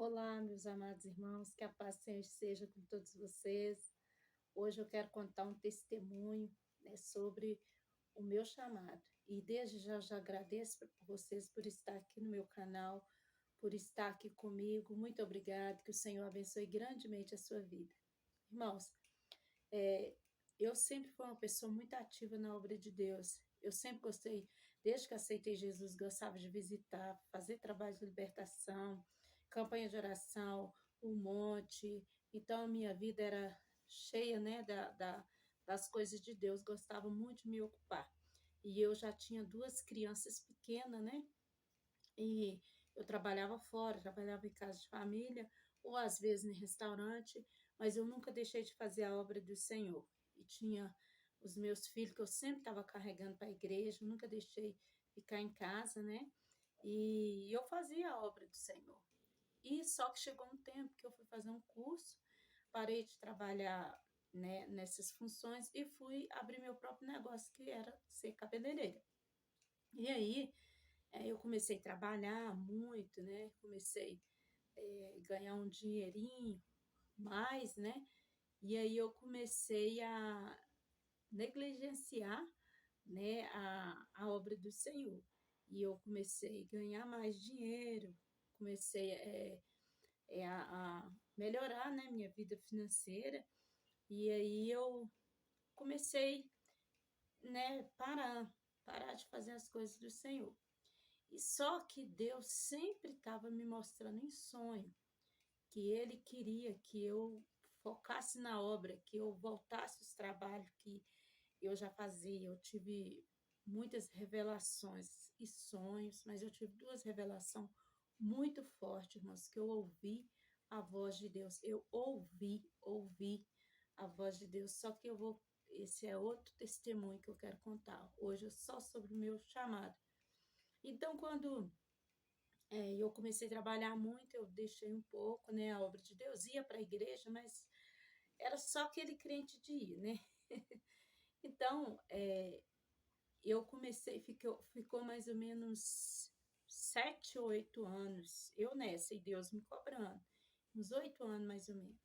Olá, meus amados irmãos, que a paz do Senhor esteja com todos vocês. Hoje eu quero contar um testemunho, né, sobre o meu chamado. E desde já eu já agradeço por vocês por estar aqui no meu canal, por estar aqui comigo. Muito obrigada, que o Senhor abençoe grandemente a sua vida. Irmãos, é, eu sempre fui uma pessoa muito ativa na obra de Deus. Eu sempre gostei, desde que aceitei Jesus, gostava de visitar, fazer trabalho de libertação, campanha de oração, o monte. Então, a minha vida era cheia, né, das coisas de Deus. Gostava muito de me ocupar. E eu já tinha duas crianças pequenas, né? E eu trabalhava fora, trabalhava em casa de família, ou às vezes em restaurante, mas eu nunca deixei de fazer a obra do Senhor. E tinha os meus filhos que eu sempre estava carregando para a igreja, nunca deixei ficar em casa, né? E eu fazia a obra do Senhor. E só que chegou um tempo que eu fui fazer um curso, parei de trabalhar, né, nessas funções e fui abrir meu próprio negócio, que era ser cabeleireira. E aí, eu comecei a trabalhar muito, né? Comecei ganhar um dinheirinho mais, né? E aí eu comecei a negligenciar, né, a obra do Senhor. E eu comecei a ganhar mais dinheiro, comecei a melhorar, né, minha vida financeira. E aí eu comecei, né, parar de fazer as coisas do Senhor. E só que Deus sempre estava me mostrando em sonho que Ele queria que eu focasse na obra, que eu voltasse aos trabalhos que eu já fazia. Eu tive muitas revelações e sonhos, mas eu tive duas revelações muito fortes, irmãos, que eu ouvi a voz de Deus. Eu ouvi a voz de Deus. Só que eu vou. Esse é outro testemunho que eu quero contar. Hoje é só sobre o meu chamado. Então, quando eu comecei a trabalhar muito, eu deixei um pouco, né, a obra de Deus, ia para a igreja, mas era só aquele crente de ir, né? Então, eu comecei, ficou mais ou menos 7 ou 8 anos, eu nessa, e Deus me cobrando, uns 8 anos mais ou menos.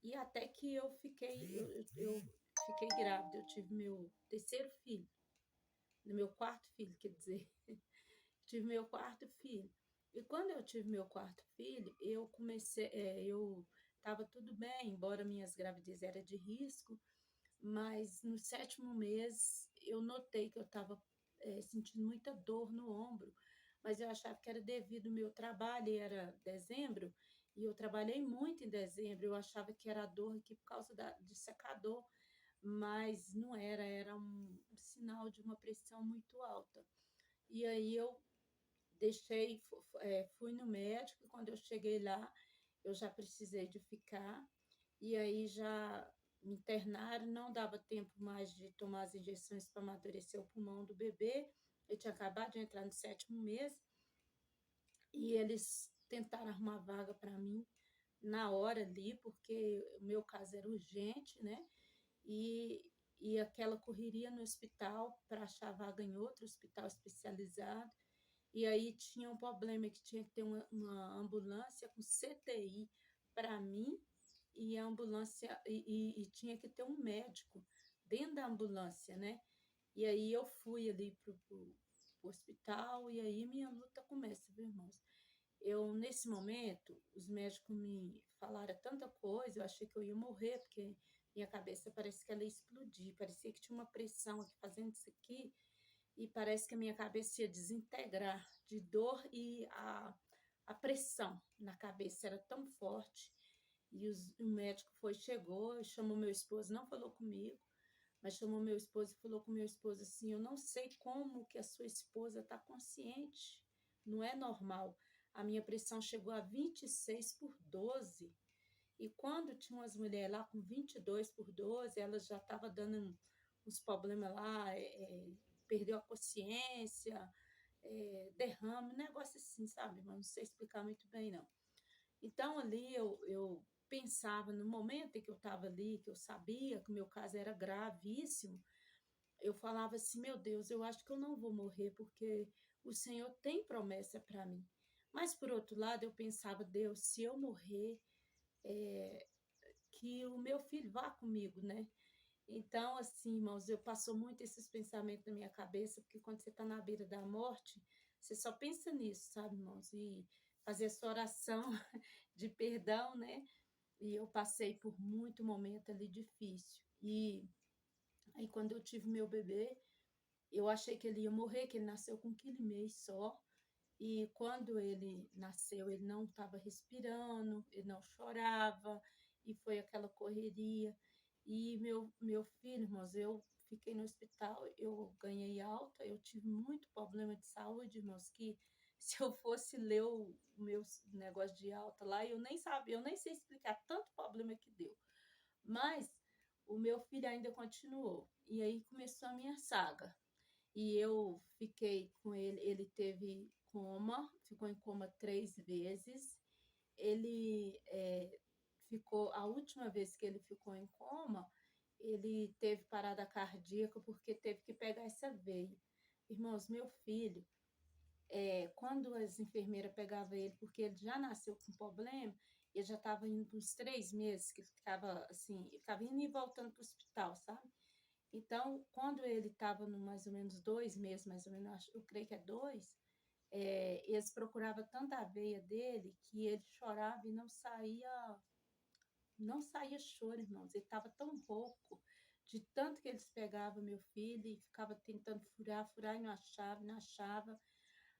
E até que eu fiquei grávida, eu tive meu terceiro filho, meu quarto filho, quer dizer. Tive meu quarto filho. E quando eu tive meu quarto filho, eu estava tudo bem, embora minhas gravidez era de risco, mas no sétimo mês eu notei que eu estava sentindo muita dor no ombro, mas eu achava que era devido ao meu trabalho, e era dezembro, e eu trabalhei muito em dezembro, eu achava que era a dor aqui por causa de secador, mas não era, era um sinal de uma pressão muito alta. E aí eu fui no médico, e quando eu cheguei lá, eu já precisei de ficar, e aí já me internaram, não dava tempo mais de tomar as injeções para amadurecer o pulmão do bebê, eu tinha acabado de entrar no sétimo mês, e eles tentaram arrumar vaga para mim na hora ali, porque o meu caso era urgente, né? E aquela correria no hospital para achar vaga em outro hospital especializado. E aí tinha um problema que tinha que ter uma ambulância com CTI para mim, e a ambulância e tinha que ter um médico dentro da ambulância, né? E aí eu fui ali pro hospital, e aí minha luta começa, viu, irmãos? Eu, nesse momento, os médicos me falaram tanta coisa, eu achei que eu ia morrer, porque minha cabeça parece que ela ia explodir, parecia que tinha uma pressão aqui fazendo isso aqui, e parece que a minha cabeça ia desintegrar de dor, e a pressão na cabeça era tão forte. E o médico chegou, chamou meu esposo, não falou comigo, mas chamou meu esposo e falou com meu esposo assim: eu não sei como que a sua esposa está consciente, não é normal. A minha pressão chegou a 26/12. E quando tinha umas mulheres lá com 22/12, elas já estavam dando uns problemas lá, perdeu a consciência, derrame, um negócio assim, sabe? Mas não sei explicar muito bem, não. Então, ali eu pensava, no momento em que eu estava ali, que eu sabia que o meu caso era gravíssimo, eu falava assim: meu Deus, eu acho que eu não vou morrer, porque o Senhor tem promessa para mim. Mas, por outro lado, eu pensava: "Deus, se eu morrer, eh, que o meu filho vá comigo, né". Então, assim, irmãos, eu passou muito esses pensamentos na minha cabeça, porque quando você está na beira da morte, você só pensa nisso, sabe, irmãos? E fazer essa oração de perdão, né? E eu passei por muito momento ali difícil. E aí, quando eu tive meu bebê, eu achei que ele ia morrer, que ele nasceu com 1,5 kg só. E quando ele nasceu, ele não estava respirando, ele não chorava, e foi aquela correria. E meu filho, irmãos, eu fiquei no hospital, eu ganhei alta, eu tive muito problema de saúde, irmãos, que se eu fosse ler o meu negócio de alta lá, eu nem sabia, eu nem sei explicar tanto problema que deu. Mas o meu filho ainda continuou. E aí começou a minha saga. E eu fiquei com ele, ele teve coma, ficou em coma 3 vezes. Ele ficou, a última vez que ele ficou em coma, ele teve parada cardíaca porque teve que pegar essa veia. Irmãos, meu filho, quando as enfermeiras pegavam ele, porque ele já nasceu com problema, ele já estava indo uns 3 meses, que ele ficava assim, ele ficava indo e voltando para o hospital, sabe? Então, quando ele estava no mais ou menos 2 meses, mais ou menos, eu creio que é dois, eles procuravam tanta a veia dele que ele chorava e não saía choro, irmãos. Ele estava tão rouco, de tanto que eles pegavam meu filho e ficava tentando furar, furar e não achava, não achava,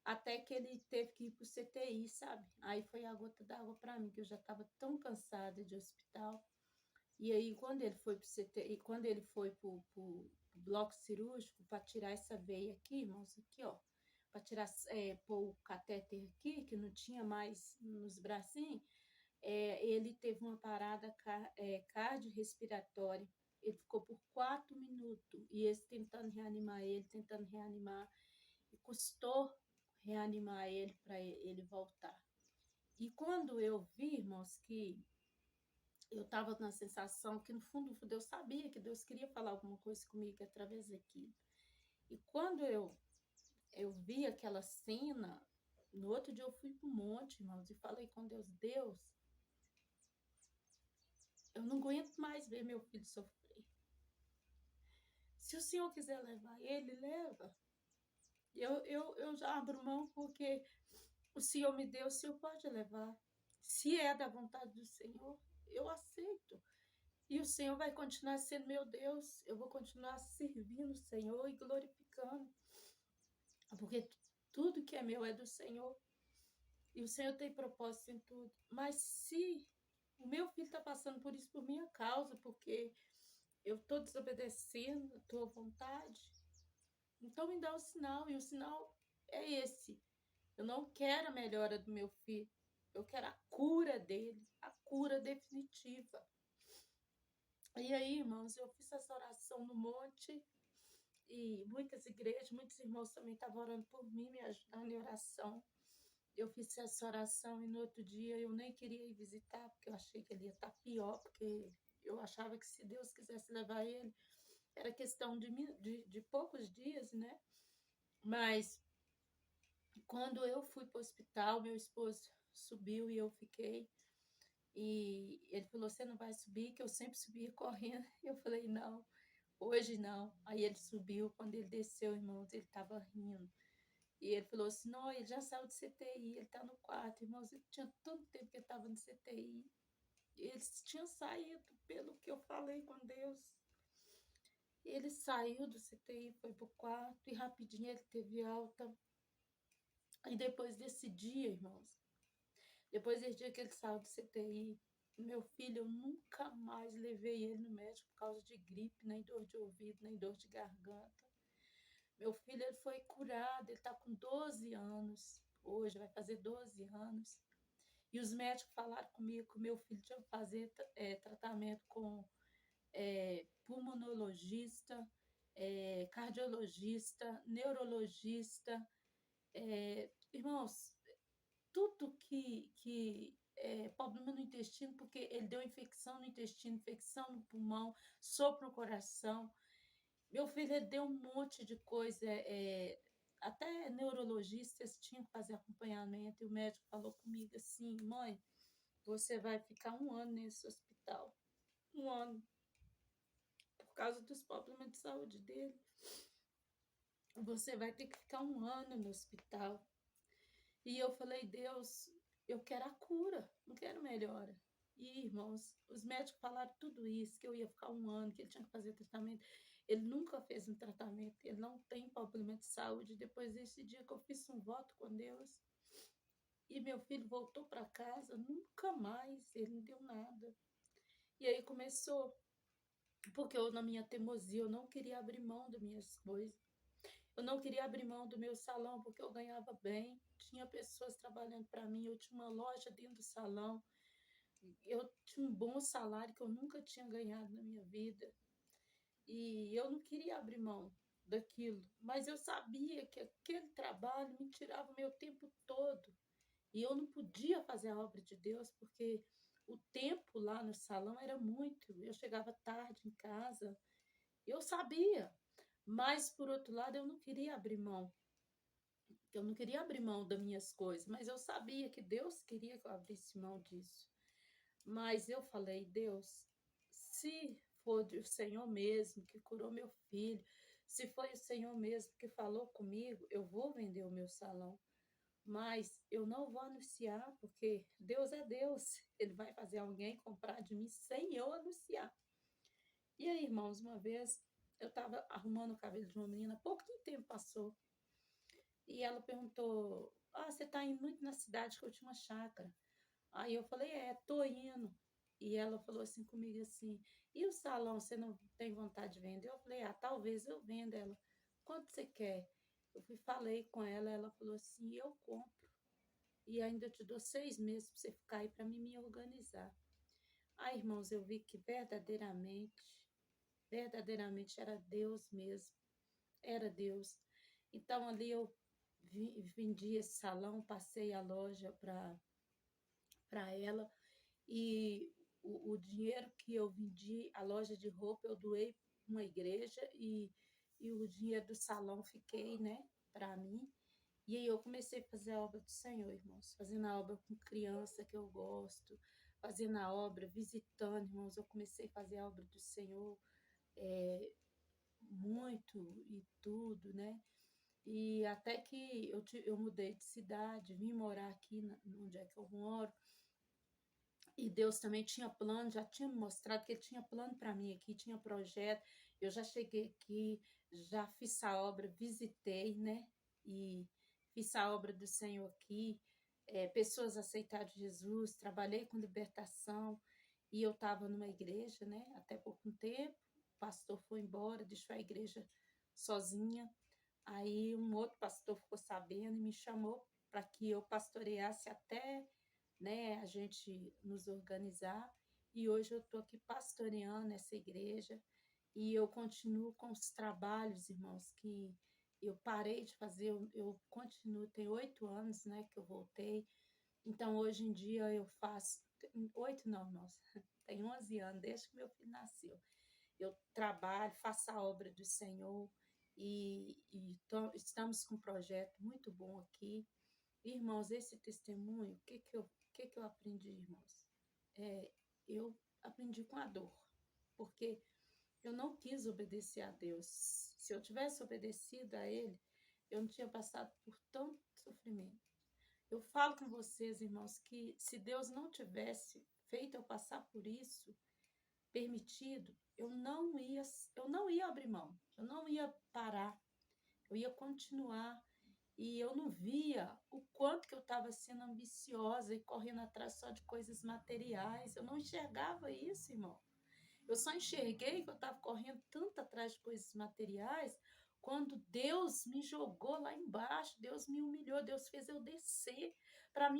até que ele teve que ir para o CTI, sabe? Aí foi a gota d'água para mim, que eu já estava tão cansada de hospital. E aí, quando ele foi pro CT, quando ele foi pro bloco cirúrgico para tirar essa veia aqui, irmãos, aqui, ó, para tirar, pôr o catéter aqui, que não tinha mais nos bracinhos, ele teve uma parada cardiorrespiratória. Ele ficou por 4 minutos e eles tentando reanimar ele, tentando reanimar, e custou reanimar ele para ele voltar. E quando eu vi, irmãos, que eu estava na sensação que, no fundo, eu sabia que Deus queria falar alguma coisa comigo através daquilo. E quando eu vi aquela cena, no outro dia eu fui para o monte, irmãos, e falei com Deus: Deus, eu não aguento mais ver meu filho sofrer. Se o Senhor quiser levar ele, leva. Eu já abro mão porque o Senhor me deu, o Senhor pode levar. Se é da vontade do Senhor, eu aceito. E o Senhor vai continuar sendo meu Deus. Eu vou continuar servindo o Senhor e glorificando. Porque tudo que é meu é do Senhor. E o Senhor tem propósito em tudo. Mas se o meu filho está passando por isso por minha causa, porque eu estou desobedecendo a tua vontade, então me dá o sinal. E o sinal é esse. Eu não quero a melhora do meu filho. Eu quero a cura dele. A cura definitiva. E aí, irmãos, eu fiz essa oração no monte e muitas igrejas, muitos irmãos também estavam orando por mim, me ajudando em oração. Eu fiz essa oração e no outro dia eu nem queria ir visitar, porque eu achei que ele ia estar pior, porque eu achava que se Deus quisesse levar ele, era questão de poucos dias, né? Mas quando eu fui para o hospital, meu esposo subiu e eu fiquei. E ele falou: Você não vai subir? Que eu sempre subia correndo. Eu falei: Não. Hoje não. Aí ele subiu, quando ele desceu, irmãos, ele estava rindo. E ele falou assim: Não, ele já saiu do CTI, ele está no quarto. Irmãos, ele tinha tanto tempo que ele estava no CTI. Eles tinham saído, pelo que eu falei com Deus. Ele saiu do CTI, foi para o quarto e rapidinho ele teve alta. E depois desse dia, irmãos, depois desse dia que ele saiu do CTI, meu filho, eu nunca mais levei ele no médico por causa de gripe, nem dor de ouvido, nem dor de garganta. Meu filho, ele foi curado, ele está com 12 anos, hoje vai fazer 12 anos. E os médicos falaram comigo que o meu filho tinha que fazer tratamento com pulmonologista, cardiologista, neurologista, irmãos, tudo que problema no intestino, porque ele deu infecção no intestino, infecção no pulmão, sopro no coração. Meu filho, ele deu um monte de coisa, até neurologistas tinham que fazer acompanhamento, e o médico falou comigo assim: mãe, você vai ficar 1 ano nesse hospital. 1 ano. Por causa dos problemas de saúde dele. Você vai ter que ficar 1 ano no hospital. E eu falei: Deus, eu quero a cura, não quero melhora. E, irmãos, os médicos falaram tudo isso, que eu ia ficar 1 ano, que ele tinha que fazer tratamento. Ele nunca fez um tratamento, ele não tem problema de saúde. Depois desse dia que eu fiz um voto com Deus, e meu filho voltou para casa, nunca mais, ele não deu nada. E aí começou, porque eu, na minha teimosia, eu não queria abrir mão das minhas coisas. Eu não queria abrir mão do meu salão, porque eu ganhava bem. Tinha pessoas trabalhando para mim, eu tinha uma loja dentro do salão. Eu tinha um bom salário que eu nunca tinha ganhado na minha vida. E eu não queria abrir mão daquilo, mas eu sabia que aquele trabalho me tirava o meu tempo todo. E eu não podia fazer a obra de Deus, porque o tempo lá no salão era muito. Eu chegava tarde em casa, eu sabia. Mas, por outro lado, eu não queria abrir mão. Eu não queria abrir mão das minhas coisas, mas eu sabia que Deus queria que eu abrisse mão disso. Mas eu falei: Deus, se for o Senhor mesmo que curou meu filho, se foi o Senhor mesmo que falou comigo, eu vou vender o meu salão. Mas eu não vou anunciar, porque Deus é Deus. Ele vai fazer alguém comprar de mim sem eu anunciar. E aí, irmãos, uma vez eu estava arrumando o cabelo de uma menina, pouquinho tempo passou, e ela perguntou: ah, você está indo muito na cidade, que eu tinha uma chácara. Aí eu falei: é, tô indo. E ela falou assim comigo assim: e o salão, você não tem vontade de vender? Eu falei: ah, talvez eu venda. Ela: quanto você quer? Falei com ela, ela falou assim: eu compro. E ainda te dou 6 meses para você ficar aí para mim me organizar. Aí, irmãos, eu vi que verdadeiramente era Deus mesmo. Era Deus. Então, ali eu vendi esse salão, passei a loja para ela, e o dinheiro que eu vendi, a loja de roupa, eu doei para uma igreja, e o dinheiro do salão fiquei, né, para mim. E aí eu comecei a fazer a obra do Senhor, irmãos, fazendo a obra com criança que eu gosto, fazendo a obra, visitando, irmãos, eu comecei a fazer a obra do Senhor, é, muito e tudo, né? E até que eu mudei de cidade, vim morar aqui onde é que eu moro, e Deus também tinha plano, já tinha me mostrado que Ele tinha plano para mim aqui, tinha projeto. Eu já cheguei aqui, já fiz a obra, visitei, né? E fiz a obra do Senhor aqui. Pessoas aceitaram Jesus, trabalhei com libertação. E eu estava numa igreja, né? Até pouco tempo. O pastor foi embora, deixou a igreja sozinha. Aí um outro pastor ficou sabendo e me chamou para que eu pastoreasse até, né, a gente nos organizar. E hoje eu estou aqui pastoreando essa igreja, e eu continuo com os trabalhos, irmãos, que eu parei de fazer, eu continuo, tem 8 anos, né, que eu voltei. Então, hoje em dia eu faço, 8 não, irmãos, tem 11 anos, desde que meu filho nasceu. Eu trabalho, faço a obra do Senhor, estamos com um projeto muito bom aqui. Irmãos, esse testemunho, o que que eu aprendi, irmãos? Eu aprendi com a dor, porque eu não quis obedecer a Deus. Se eu tivesse obedecido a Ele, eu não tinha passado por tanto sofrimento. Eu falo com vocês, irmãos, que se Deus não tivesse feito eu passar por isso, permitido, eu não ia abrir mão, eu não ia parar, eu ia continuar. E eu não via o quanto que eu estava sendo ambiciosa e correndo atrás só de coisas materiais. Eu não enxergava isso, irmão. Eu só enxerguei que eu estava correndo tanto atrás de coisas materiais quando Deus me jogou lá embaixo, Deus me humilhou, Deus fez eu descer para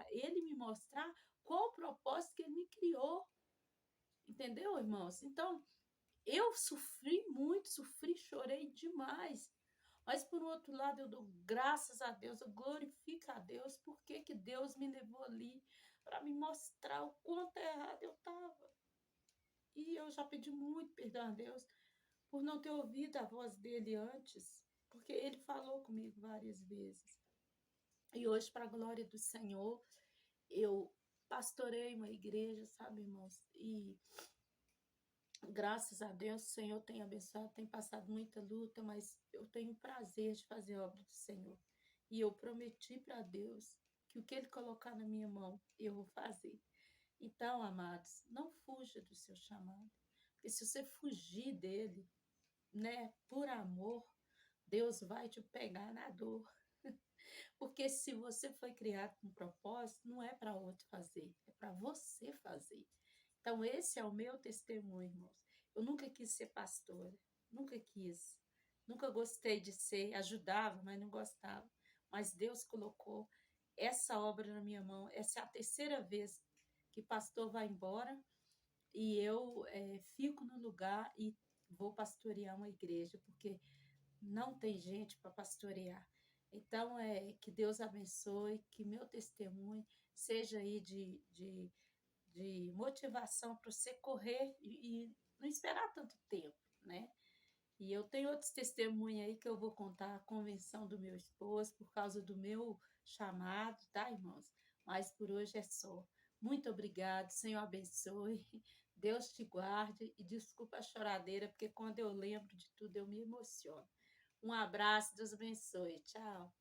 Ele me mostrar qual o propósito que Ele me criou. Entendeu, irmãos? Então, eu sofri muito, sofri, chorei demais. Mas, por outro lado, eu dou graças a Deus, eu glorifico a Deus, porque que Deus me levou ali para me mostrar o quanto errado eu estava. E eu já pedi muito perdão a Deus por não ter ouvido a voz dele antes. porque ele falou comigo várias vezes. E hoje, para a glória do Senhor, eu pastorei uma igreja, sabe, irmãos? E graças a Deus, o Senhor tem abençoado, tem passado muita luta, mas eu tenho prazer de fazer a obra do Senhor. E eu prometi para Deus que o que Ele colocar na minha mão, eu vou fazer. Então, amados, não fuja do seu chamado. Porque se você fugir dele, né, por amor, Deus vai te pegar na dor. Porque se você foi criado com propósito, não é para outro fazer, é para você fazer. Então, esse é o meu testemunho, irmãos. Eu nunca quis ser pastora, nunca quis. Nunca gostei de ser, ajudava, mas não gostava. Mas Deus colocou essa obra na minha mão. Essa é a terceira vez que pastor vai embora e eu fico no lugar e vou pastorear uma igreja, porque não tem gente para pastorear. Então, que Deus abençoe, que meu testemunho seja aí de motivação para você correr e não esperar tanto tempo, né? E eu tenho outros testemunhos aí que eu vou contar a convenção do meu esposo por causa do meu chamado, tá, irmãos? Mas por hoje é só. Muito obrigado, Senhor abençoe, Deus te guarde e desculpa a choradeira, porque quando eu lembro de tudo eu me emociono. Um abraço, Deus abençoe. Tchau.